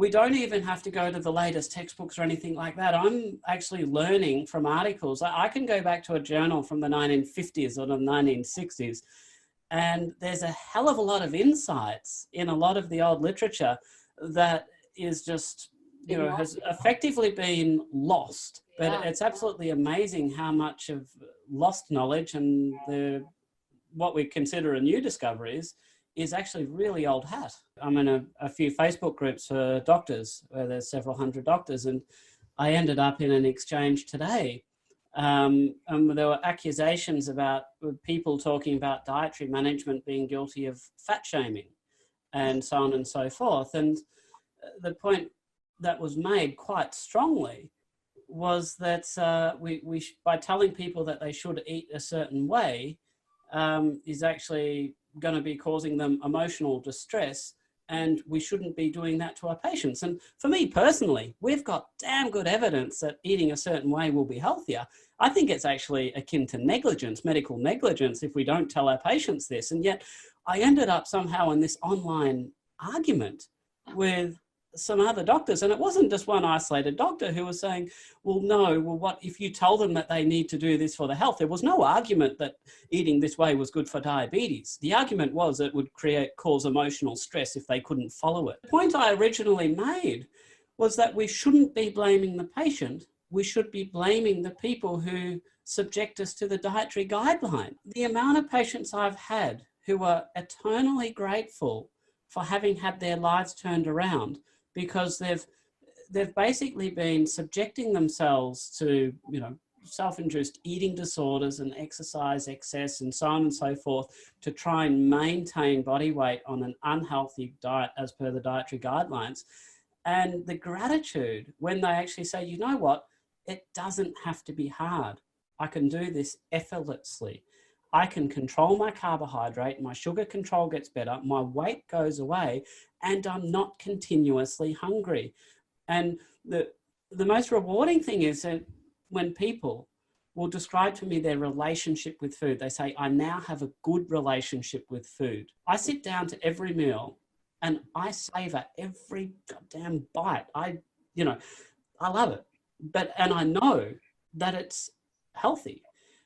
we don't even have to go to the latest textbooks or anything like that. I'm actually learning from articles. I can go back to a journal from the 1950s or the 1960s, and there's a hell of a lot of insights in a lot of the old literature that is just, you know, has effectively been lost. But it's absolutely amazing how much of lost knowledge and what we consider a new discoveries is actually really old hat. I'm in a few Facebook groups for doctors where there's several hundred doctors, and I ended up in an exchange today. And there were accusations about people talking about dietary management being guilty of fat shaming and so on and so forth. And the point that was made quite strongly was that by telling people that they should eat a certain way is actually going to be causing them emotional distress, and we shouldn't be doing that to our patients. And for me personally, we've got damn good evidence that eating a certain way will be healthier. I think it's actually akin to negligence, medical negligence, if we don't tell our patients this. And yet I ended up somehow in this online argument with some other doctors, and it wasn't just one isolated doctor who was saying, well, no, well, what if you tell them that they need to do this for their health? There was no argument that eating this way was good for diabetes. The argument was it would cause emotional stress if they couldn't follow it. The point I originally made was that we shouldn't be blaming the patient. We should be blaming the people who subject us to the dietary guideline. The amount of patients I've had who are eternally grateful for having had their lives turned around, because they've basically been subjecting themselves to, you know, self-induced eating disorders and exercise excess and so on and so forth to try and maintain body weight on an unhealthy diet as per the dietary guidelines. And the gratitude when they actually say, you know what, it doesn't have to be hard. I can do this effortlessly. I can control my carbohydrate, my sugar control gets better, my weight goes away, and I'm not continuously hungry. And the most rewarding thing is that when people will describe to me their relationship with food, they say, I now have a good relationship with food. I sit down to every meal and I savor every goddamn bite. I love it. And I know that it's healthy.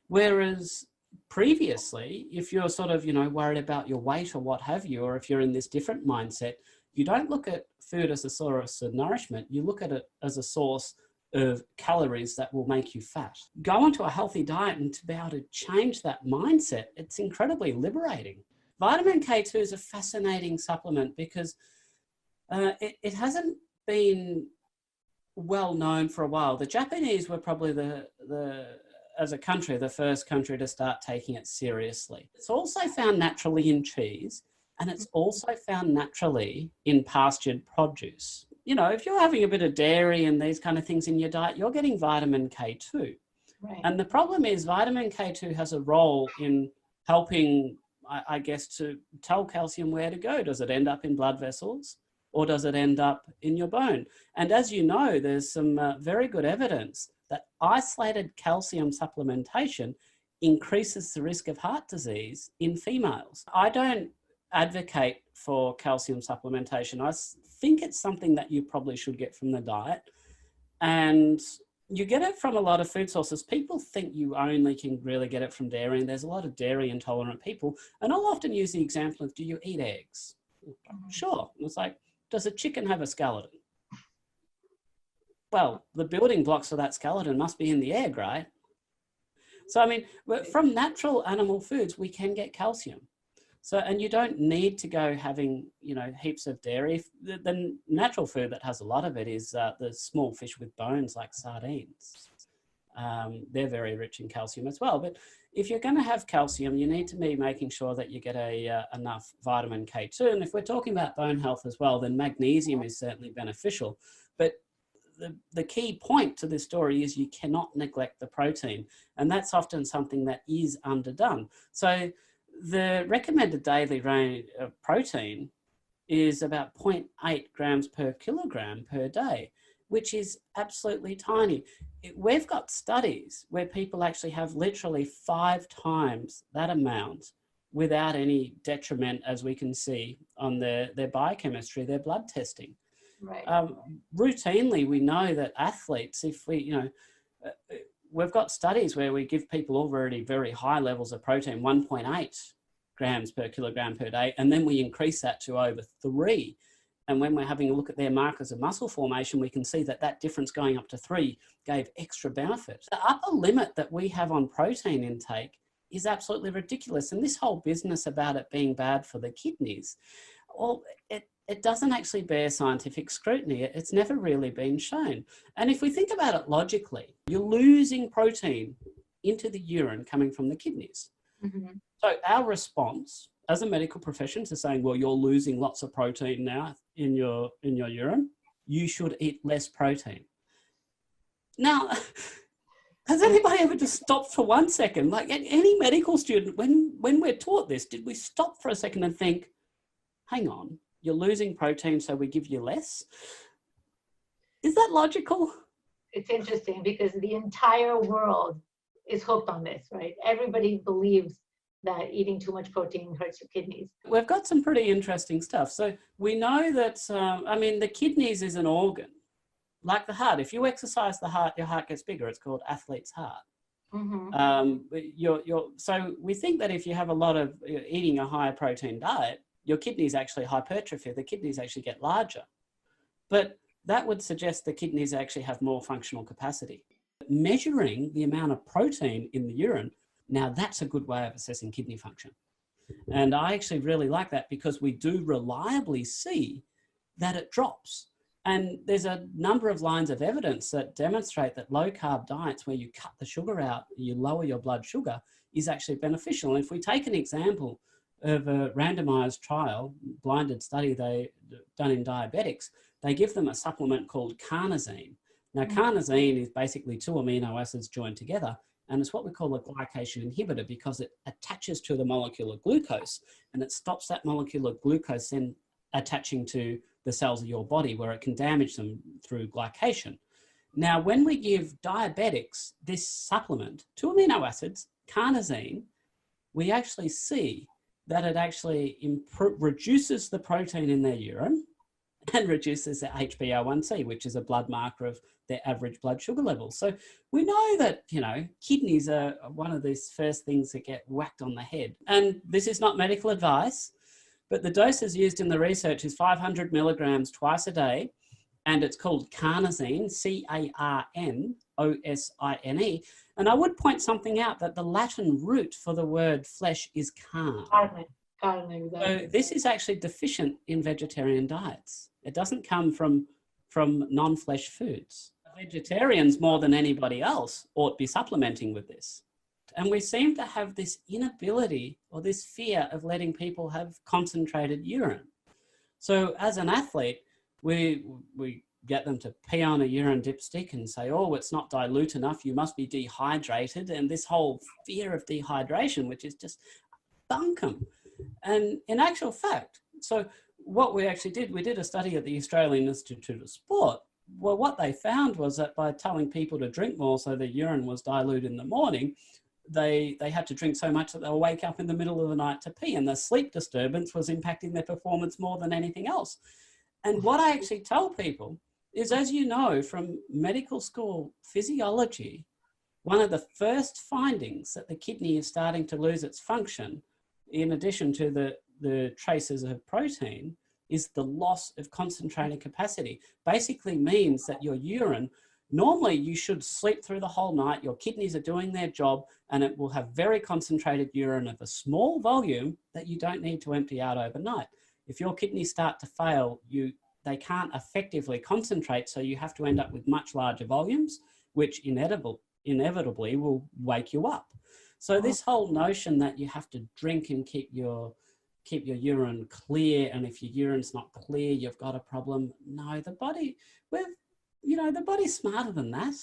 Whereas previously, if you're sort of, you know, worried about your weight or what have you, or if you're in this different mindset, you don't look at food as a source of nourishment. You look at it as a source of calories that will make you fat. Go onto a healthy diet, and to be able to change that mindset, it's incredibly liberating. Vitamin K2 is a fascinating supplement because it hasn't been well known for a while. The Japanese were probably as a country, the first country to start taking it seriously. It's also found naturally in cheese, and it's also found naturally in pastured produce. You know, if you're having a bit of dairy and these kind of things in your diet, you're getting vitamin K2. Right. And the problem is vitamin K2 has a role in helping, I guess, to tell calcium where to go. Does it end up in blood vessels, or does it end up in your bone? And as you know, there's some very good evidence that isolated calcium supplementation increases the risk of heart disease in females. I don't advocate for calcium supplementation. I think it's something that you probably should get from the diet. And you get it from a lot of food sources. People think you only can really get it from dairy, and there's a lot of dairy intolerant people. And I'll often use the example of, do you eat eggs? Sure. It's like, does a chicken have a skeleton? Well, the building blocks of that skeleton must be in the egg, right? So, I mean, from natural animal foods, we can get calcium. So, and you don't need to go having, you know, heaps of dairy. The natural food that has a lot of it is the small fish with bones like sardines. They're very rich in calcium as well. But if you're going to have calcium, you need to be making sure that you get enough vitamin K2. And if we're talking about bone health as well, then magnesium is certainly beneficial. But the key point to this story is you cannot neglect the protein. And that's often something that is underdone. So the recommended daily range of protein is about 0.8 grams per kilogram per day, which is absolutely tiny. We've got studies where people actually have literally 5 times that amount without any detriment, as we can see on their biochemistry, their blood testing. Right. Routinely, we know that athletes, if we, we've got studies where we give people already very high levels of protein, 1.8 grams per kilogram per day, and then we increase that to over 3. And when we're having a look at their markers of muscle formation, we can see that that difference going up to 3 gave extra benefit. The upper limit that we have on protein intake is absolutely ridiculous. And this whole business about it being bad for the kidneys, well, it doesn't actually bear scientific scrutiny. It's never really been shown. And if we think about it logically, you're losing protein into the urine coming from the kidneys. Mm-hmm. So our response as a medical profession to saying, well, you're losing lots of protein now in your urine, you should eat less protein. Now, has anybody ever just stopped for 1 second? Like any medical student, when we're taught this, did we stop for a second and think, hang on, you're losing protein, so we give you less? Is that logical? It's interesting because the entire world is hooked on this, right? Everybody believes that eating too much protein hurts your kidneys. We've got some pretty interesting stuff. So we know that, the kidneys is an organ, like the heart. If you exercise the heart, your heart gets bigger. It's called athlete's heart. Mm-hmm. So we think that if you have a lot of eating a higher protein diet, your kidneys actually hypertrophy. The kidneys actually get larger. But that would suggest the kidneys actually have more functional capacity. Measuring the amount of protein in the urine, now that's a good way of assessing kidney function. And I actually really like that because we do reliably see that it drops. And there's a number of lines of evidence that demonstrate that low carb diets where you cut the sugar out, you lower your blood sugar, is actually beneficial. And if we take an example of a randomized trial, blinded study they done in diabetics, they give them a supplement called carnosine. Now, carnosine is basically 2 amino acids joined together, and it's what we call a glycation inhibitor because it attaches to the molecule of glucose, and it stops that molecule of glucose then attaching to the cells of your body where it can damage them through glycation. Now, when we give diabetics this supplement, 2 amino acids, carnosine, we actually see that it actually reduces the protein in their urine and reduces the HbA1c, which is a blood marker of their average blood sugar levels. So we know that, kidneys are one of these first things that get whacked on the head. And this is not medical advice, but the doses used in the research is 500 milligrams twice a day, and it's called carnosine, C-A-R-N-O-S-I-N-E. And I would point something out that the Latin root for the word flesh is carne. So this is actually deficient in vegetarian diets. It doesn't come from non-flesh foods. Vegetarians, more than anybody else, ought to be supplementing with this. And we seem to have this inability or this fear of letting people have concentrated urine. So as an athlete, we get them to pee on a urine dipstick and say, oh, it's not dilute enough, you must be dehydrated. And this whole fear of dehydration, which is just bunkum. And in actual fact, so what we actually did, we did a study at the Australian Institute of Sport. Well, what they found was that by telling people to drink more so their urine was dilute in the morning, they had to drink so much that they'll wake up in the middle of the night to pee, and the sleep disturbance was impacting their performance more than anything else. And what I actually tell people is, as you know, from medical school physiology, one of the first findings that the kidney is starting to lose its function, in addition to the traces of protein, is the loss of concentrating capacity. Basically means that your urine, normally you should sleep through the whole night, your kidneys are doing their job, and it will have very concentrated urine of a small volume that you don't need to empty out overnight. If your kidneys start to fail, they can't effectively concentrate, so you have to end up with much larger volumes, which inevitably will wake you up. So this whole notion that you have to drink and keep your urine clear, and if your urine's not clear, you've got a problem. No, the body's smarter than that.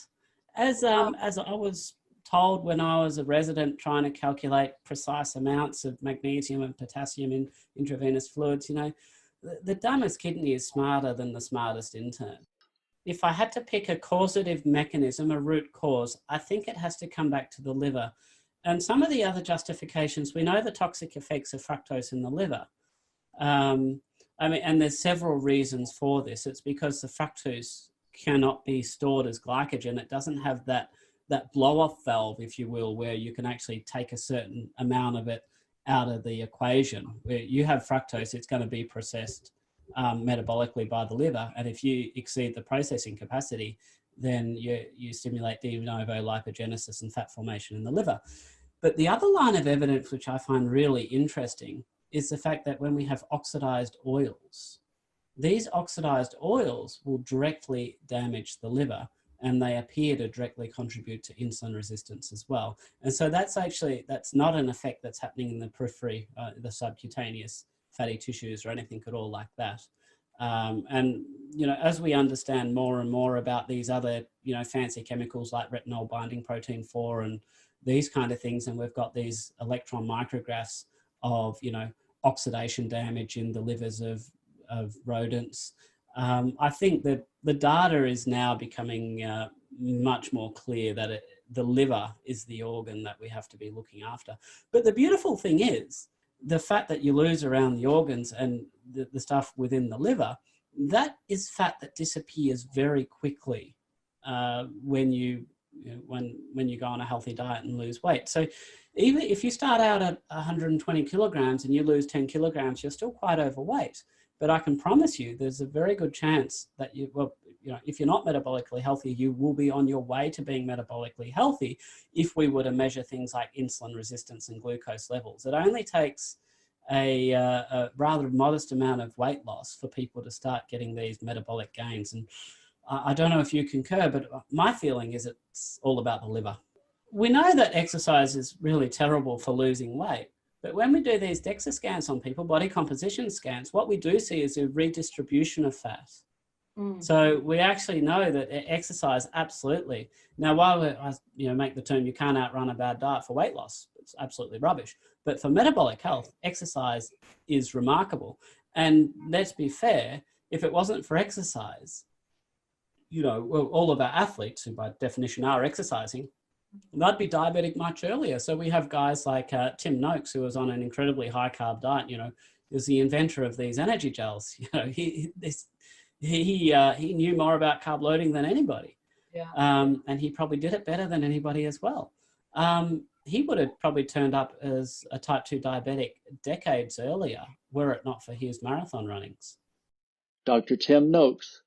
As I was told when I was a resident trying to calculate precise amounts of magnesium and potassium in intravenous fluids, the dumbest kidney is smarter than the smartest intern. If I had to pick a causative mechanism, a root cause, I think it has to come back to the liver. And some of the other justifications, we know the toxic effects of fructose in the liver. I mean, and there's several reasons for this. It's because the fructose cannot be stored as glycogen. It doesn't have that blow-off valve, if you will, where you can actually take a certain amount of it out of the equation. Where you have fructose, it's going to be processed metabolically by the liver, and if you exceed the processing capacity, then you stimulate de novo lipogenesis and fat formation in the liver. But the other line of evidence, which I find really interesting, is the fact that when we have oxidized oils, these oxidized oils will directly damage the liver, and they appear to directly contribute to insulin resistance as well. And so that's not an effect that's happening in the periphery, the subcutaneous fatty tissues or anything at all like that. And, you know, as we understand more and more about these other, you know, fancy chemicals like retinol binding protein 4 and these kind of things, and we've got these electron micrographs of, you know, oxidation damage in the livers of rodents. I think that the data is now becoming much more clear that the liver is the organ that we have to be looking after. But the beautiful thing is, the fat that you lose around the organs and the stuff within the liver, that is fat that disappears very quickly when you go on a healthy diet and lose weight. So even if you start out at 120 kilograms and you lose 10 kilograms, you're still quite overweight. But I can promise you, there's a very good chance that if you're not metabolically healthy, you will be on your way to being metabolically healthy if we were to measure things like insulin resistance and glucose levels. It only takes a rather modest amount of weight loss for people to start getting these metabolic gains. And I don't know if you concur, but my feeling is it's all about the liver. We know that exercise is really terrible for losing weight. But when we do these DEXA scans on people, body composition scans, what we do see is a redistribution of fat. So we actually know that exercise, absolutely. Now, while I make the term, you can't outrun a bad diet for weight loss, it's absolutely rubbish. But for metabolic health, exercise is remarkable. And let's be fair, if it wasn't for exercise, all of our athletes, who by definition are exercising, they'd be diabetic much earlier. So we have guys like Tim Noakes, who was on an incredibly high carb diet, is the inventor of these energy gels. He knew more about carb loading than anybody. Yeah. And he probably did it better than anybody as well. He would have probably turned up as a type 2 diabetic decades earlier, were it not for his marathon runnings. Dr. Tim Noakes,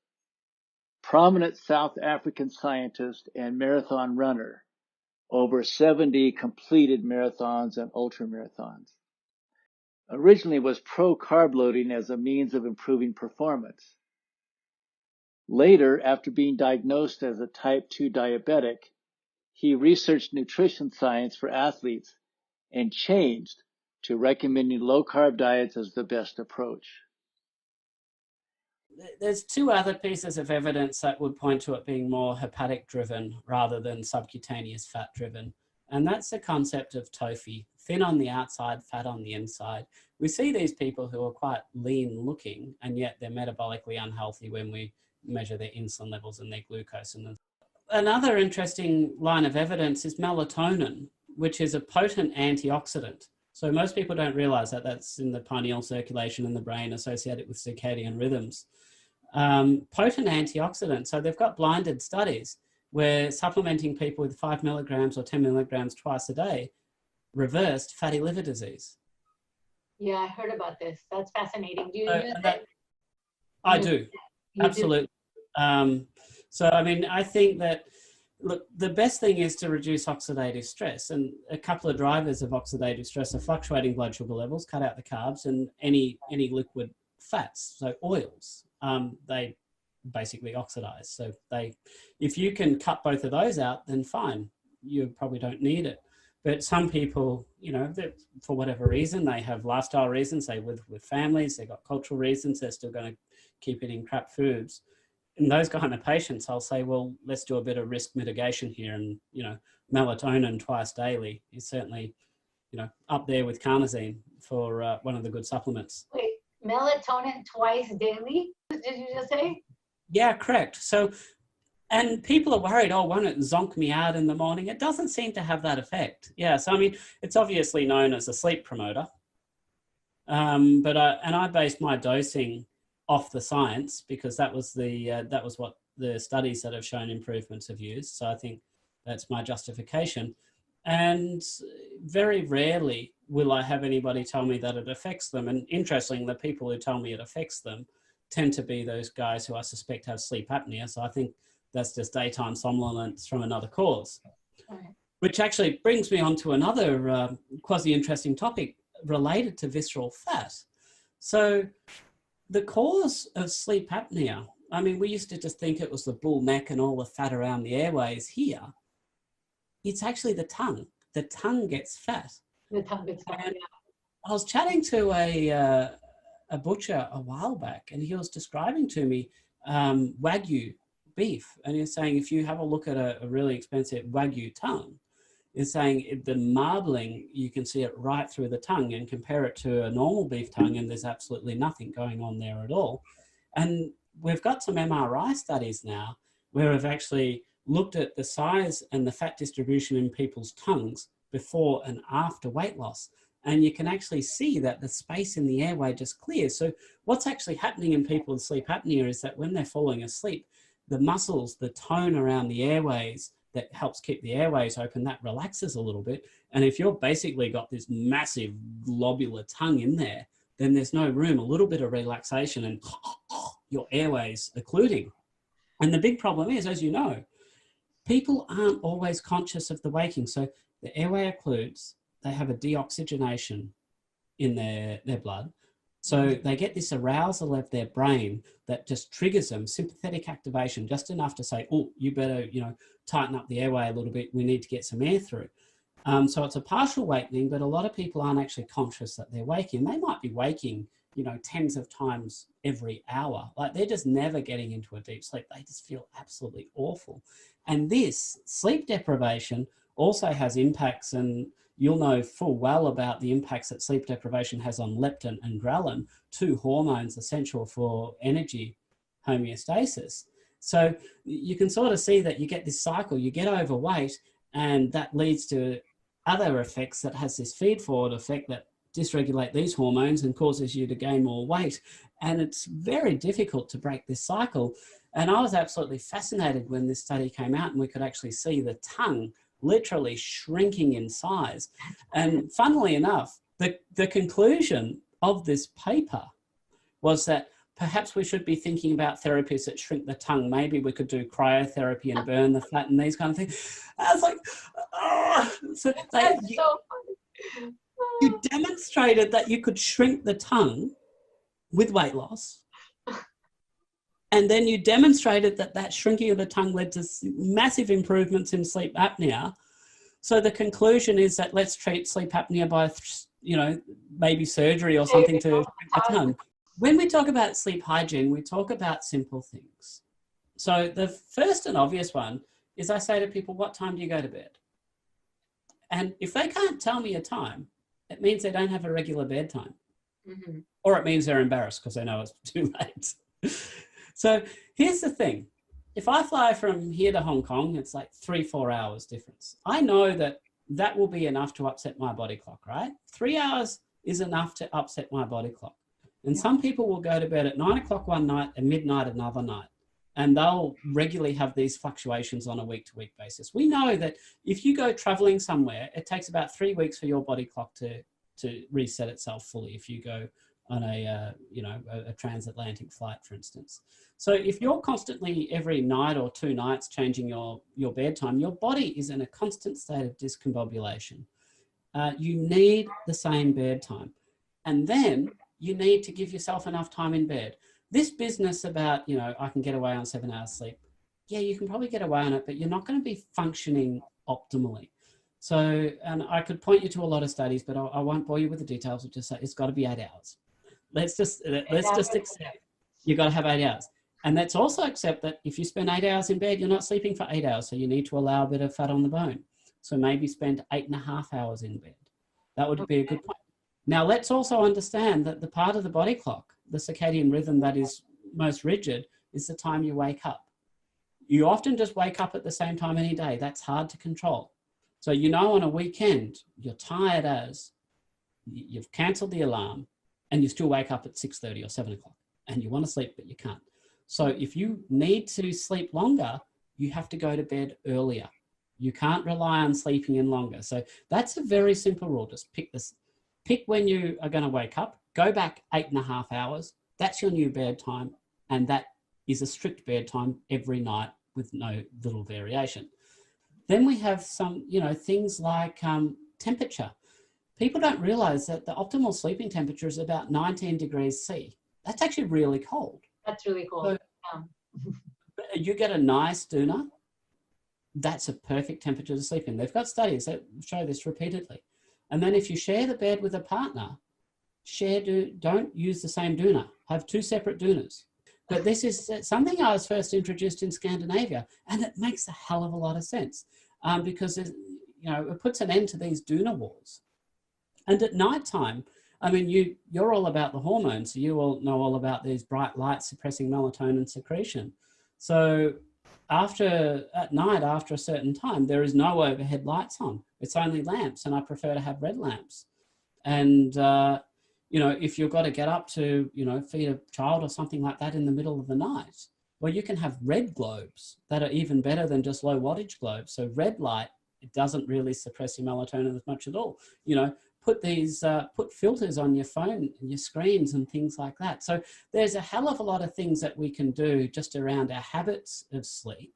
prominent South African scientist and marathon runner, over 70 completed marathons and ultramarathons. Originally was pro-carb loading as a means of improving performance. Later, after being diagnosed as a type 2 diabetic, he researched nutrition science for athletes and changed to recommending low-carb diets as the best approach. There's two other pieces of evidence that would point to it being more hepatic-driven rather than subcutaneous fat-driven. And that's the concept of TOFI, thin on the outside, fat on the inside. We see these people who are quite lean-looking, and yet they're metabolically unhealthy when we measure their insulin levels and their glucose. Another interesting line of evidence is melatonin, which is a potent antioxidant. So most people don't realize that that's in the pineal circulation in the brain associated with circadian rhythms. Potent antioxidant. So they've got blinded studies where supplementing people with 5 milligrams or 10 milligrams twice a day reversed fatty liver disease. Yeah, I heard about this. That's fascinating. Do you use it? I do. Absolutely. So, I mean, I think that, look, the best thing is to reduce oxidative stress. And a couple of drivers of oxidative stress are fluctuating blood sugar levels, cut out the carbs, and any liquid fats, so oils. They basically oxidize. So if you can cut both of those out, then fine, you probably don't need it. But some people, for whatever reason, they have lifestyle reasons, they live with families, they've got cultural reasons, they're still going to keep eating crap foods. In those kind of patients, I'll say, well, let's do a bit of risk mitigation here. And, melatonin twice daily is certainly, up there with carnosine for one of the good supplements. Wait, melatonin twice daily? Did you just say? Yeah, correct. So, and people are worried, won't it zonk me out in the morning? It doesn't seem to have that effect. Yeah, so I mean, it's obviously known as a sleep promoter. And I based my dosing off the science because that was what the studies that have shown improvements have used. So I think that's my justification. And very rarely will I have anybody tell me that it affects them. And interestingly, the people who tell me it affects them tend to be those guys who I suspect have sleep apnea. So I think that's just daytime somnolence from another cause. Right. Which actually brings me on to another quasi-interesting topic related to visceral fat. So the cause of sleep apnea, I mean, we used to just think it was the bull neck and all the fat around the airways here. It's actually the tongue. The tongue gets fat. The tongue gets fat, yeah. I was chatting to a butcher a while back, and he was describing to me Wagyu beef. And he was saying, if you have a look at a really expensive Wagyu tongue, is saying the marbling, you can see it right through the tongue, and compare it to a normal beef tongue and there's absolutely nothing going on there at all. And we've got some MRI studies now where we've actually looked at the size and the fat distribution in people's tongues before and after weight loss. And you can actually see that the space in the airway just clears. So what's actually happening in people with sleep apnea is that when they're falling asleep, the muscles, the tone around the airways that helps keep the airways open, that relaxes a little bit. And if you've basically got this massive globular tongue in there, then there's no room, a little bit of relaxation and your airways occluding. And the big problem is, as you know, people aren't always conscious of the waking. So the airway occludes, they have a deoxygenation in their blood. So they get this arousal of their brain that just triggers them, sympathetic activation, just enough to say, oh, you better, tighten up the airway a little bit. We need to get some air through. So it's a partial awakening, but a lot of people aren't actually conscious that they're waking. They might be waking, tens of times every hour. Like they're just never getting into a deep sleep. They just feel absolutely awful. And this sleep deprivation also has impacts, and you'll know full well about the impacts that sleep deprivation has on leptin and ghrelin, two hormones essential for energy homeostasis. So you can sort of see that you get this cycle, you get overweight, and that leads to other effects that has this feed-forward effect that dysregulate these hormones and causes you to gain more weight. And it's very difficult to break this cycle. And I was absolutely fascinated when this study came out and we could actually see the tongue literally shrinking in size. And funnily enough, the conclusion of this paper was that perhaps we should be thinking about therapies that shrink the tongue. Maybe we could do cryotherapy and burn the fat and these kind of things. I was like, oh. So you demonstrated that you could shrink the tongue with weight loss. And then you demonstrated that that shrinking of the tongue led to massive improvements in sleep apnea. So the conclusion is that let's treat sleep apnea by, maybe surgery or something to shrink the tongue. When we talk about sleep hygiene, we talk about simple things. So the first and obvious one is I say to people, what time do you go to bed? And if they can't tell me a time, it means they don't have a regular bedtime. Mm-hmm. Or it means they're embarrassed because they know it's too late. So here's the thing. If I fly from here to Hong Kong, it's like 3-4 hours difference. I know that that will be enough to upset my body clock, right? 3 hours is enough to upset my body clock. And some people will go to bed at 9 o'clock one night and midnight another night. And they'll regularly have these fluctuations on a week-to-week basis. We know that if you go traveling somewhere, it takes about 3 weeks for your body clock to reset itself fully if you go on a transatlantic flight, for instance. So if you're constantly every night or 2 nights changing your bedtime, your body is in a constant state of discombobulation. You need the same bedtime. And then you need to give yourself enough time in bed. This business about, I can get away on 7 hours sleep. Yeah, you can probably get away on it, but you're not going to be functioning optimally. So, and I could point you to a lot of studies, but I won't bore you with the details. I'll just say it's got to be 8 hours. Let's just accept you've got to have 8 hours. And let's also accept that if you spend 8 hours in bed, you're not sleeping for 8 hours. So you need to allow a bit of fat on the bone. So maybe spend 8.5 hours in bed. That would be a good point. Now, let's also understand that the part of the body clock, the circadian rhythm that is most rigid, is the time you wake up. You often just wake up at the same time any day. That's hard to control. So, on a weekend, you're tired as, you've cancelled the alarm, and you still wake up at 6:30 or 7 o'clock and you want to sleep, but you can't. So if you need to sleep longer, you have to go to bed earlier. You can't rely on sleeping in longer. So that's a very simple rule. Just pick when you are going to wake up, go back 8.5 hours. That's your new bedtime. And that is a strict bedtime every night with no little variation. Then we have some, things like temperature. People don't realize that the optimal sleeping temperature is about 19 degrees C. That's actually really cold. That's really cold. So, you get a nice doona, that's a perfect temperature to sleep in. They've got studies that show this repeatedly. And then if you share the bed with a partner, don't use the same doona. Have 2 separate doonas. But this is something I was first introduced in Scandinavia, and it makes a hell of a lot of sense because it puts an end to these doona wars. And at nighttime, I mean, you're all about the hormones, so you all know all about these bright lights suppressing melatonin secretion. So at night, after a certain time, there is no overhead lights on. It's only lamps, and I prefer to have red lamps. And, if you've got to get up to, feed a child or something like that in the middle of the night, well, you can have red globes that are even better than just low wattage globes. So red light, it doesn't really suppress your melatonin as much at all. Put filters on your phone and your screens and things like that. So there's a hell of a lot of things that we can do just around our habits of sleep,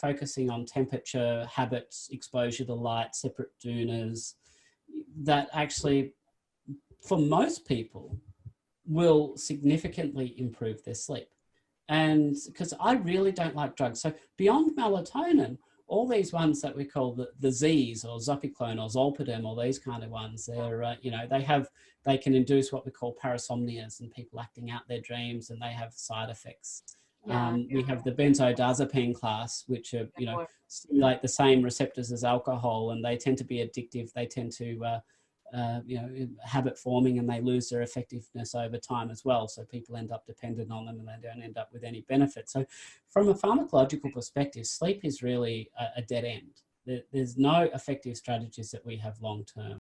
focusing on temperature, habits, exposure to light, separate doonas, that actually, for most people, will significantly improve their sleep. And because I really don't like drugs. So beyond melatonin, all these ones that we call the Z's or Zopiclone or Zolpidem or these kind of ones, they're, they can induce what we call parasomnias and people acting out their dreams, and they have side effects. We have the benzodiazepine class, which are, stimulate the same receptors as alcohol, and they tend to be addictive. They tend to, habit forming, and they lose their effectiveness over time as well. So people end up dependent on them and they don't end up with any benefit. So from a pharmacological perspective, sleep is really a dead end. There's no effective strategies that we have long term.